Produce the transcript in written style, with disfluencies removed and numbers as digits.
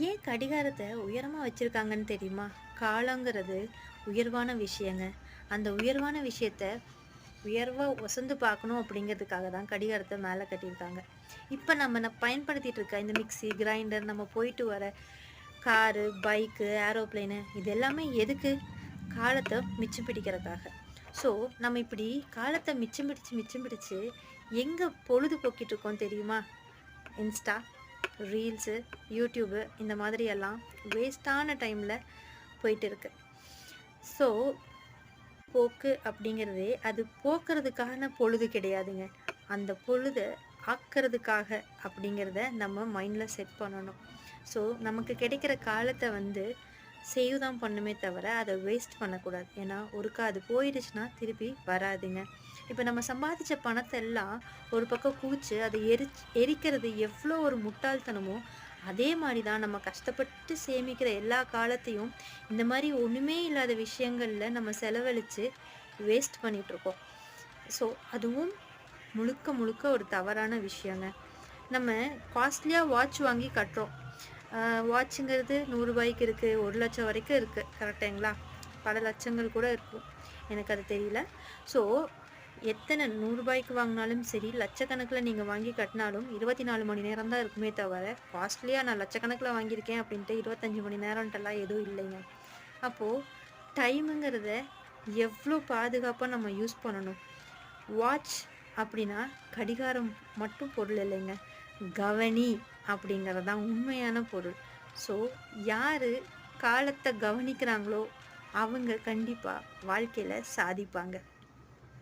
ஏன் கடிகாரத்தை உயரமாக வச்சுருக்காங்கன்னு தெரியுமா? காலங்கிறது உயர்வான விஷயங்க. அந்த உயர்வான விஷயத்த உயர்வாக ஒசந்து பார்க்கணும் அப்படிங்கிறதுக்காக தான் கடிகாரத்தை மேலே கட்டியிருக்காங்க. இப்போ நம்ம பயன்படுத்திட்டு இருக்க இந்த மிக்ஸி, கிரைண்டர், நம்ம போயிட்டு வர காரு, பைக்கு, ஏரோப்ளேனு இது எல்லாமே எதுக்கு? காலத்தை மிச்சம் பிடிக்கிறதுக்காக. ஸோ நம்ம இப்படி காலத்தை மிச்சம் பிடிச்சு எங்கே பொழுது போக்கிட்டு இருக்கோம் தெரியுமா? இன்ஸ்டா, ரீல்ஸு, யூடியூபு இந்த மாதிரி எல்லாம் வேஸ்ட்டான டைமில் போயிட்டு இருக்கு. ஸோ போக்கு அப்படிங்கிறதே அது போக்குறதுக்கான பொழுது கிடையாதுங்க. அந்த பொழுதை ஆக்கிறதுக்காக அப்படிங்கிறத நம்ம மைண்டில் செட் பண்ணணும். ஸோ நமக்கு கிடைக்கிற காலத்தை சேவ் தான் பண்ணுமே தவிர அதை வேஸ்ட் பண்ணக்கூடாது. ஏன்னா ஒருக்கா அது போயிடுச்சுன்னா திருப்பி வராதுங்க. இப்போ நம்ம சம்பாதிச்ச பணத்தை எல்லாம் ஒரு பக்கம் குவிச்சு அதை எரிக்கிறது எவ்வளோ ஒரு முட்டாள்தனமோ, அதே மாதிரி தான் நம்ம கஷ்டப்பட்டு சேமிக்கிற எல்லா காலத்தையும் இந்த மாதிரி ஒன்றுமே இல்லாத விஷயங்களில் நம்ம செலவழித்து வேஸ்ட் பண்ணிகிட்ருக்கோம். ஸோ அதுவும் முழுக்க முழுக்க ஒரு தவறான விஷயங்க. நம்ம காஸ்ட்லியாக வாட்ச் வாங்கி கட்டுறோம். வாட்சுங்கிறது 100 ரூபாய்க்கு இருக்குது, 1,00,000 வரைக்கும் இருக்குது. கரெக்டுங்களா? பல லட்சங்கள் கூட இருக்கும், எனக்கு அது தெரியல. ஸோ எத்தனை 100 ரூபாய்க்கு வாங்கினாலும் சரி, லட்சக்கணக்கில் நீங்கள் வாங்கி கட்டினாலும் 24 மணி நேரம் தான் இருக்குமே தவிர, காஸ்ட்லியாக நான் லட்சக்கணக்கில் வாங்கியிருக்கேன் அப்படின்ட்டு 25 மணி நேரம்ட்டெல்லாம் எதுவும் இல்லைங்க. அப்போது டைமுங்கிறத எவ்வளோ பாதுகாப்பாக நம்ம யூஸ் பண்ணணும். வாட்ச் அப்படின்னா கடிகாரம் மட்டும் பொருள் இல்லைங்க, கவனி அப்படிங்கிறது தான் உண்மையான பொருள். ஸோ யார் காலத்தை கவனிக்கிறாங்களோ அவங்க கண்டிப்பாக வாழ்க்கையில் சாதிப்பாங்க.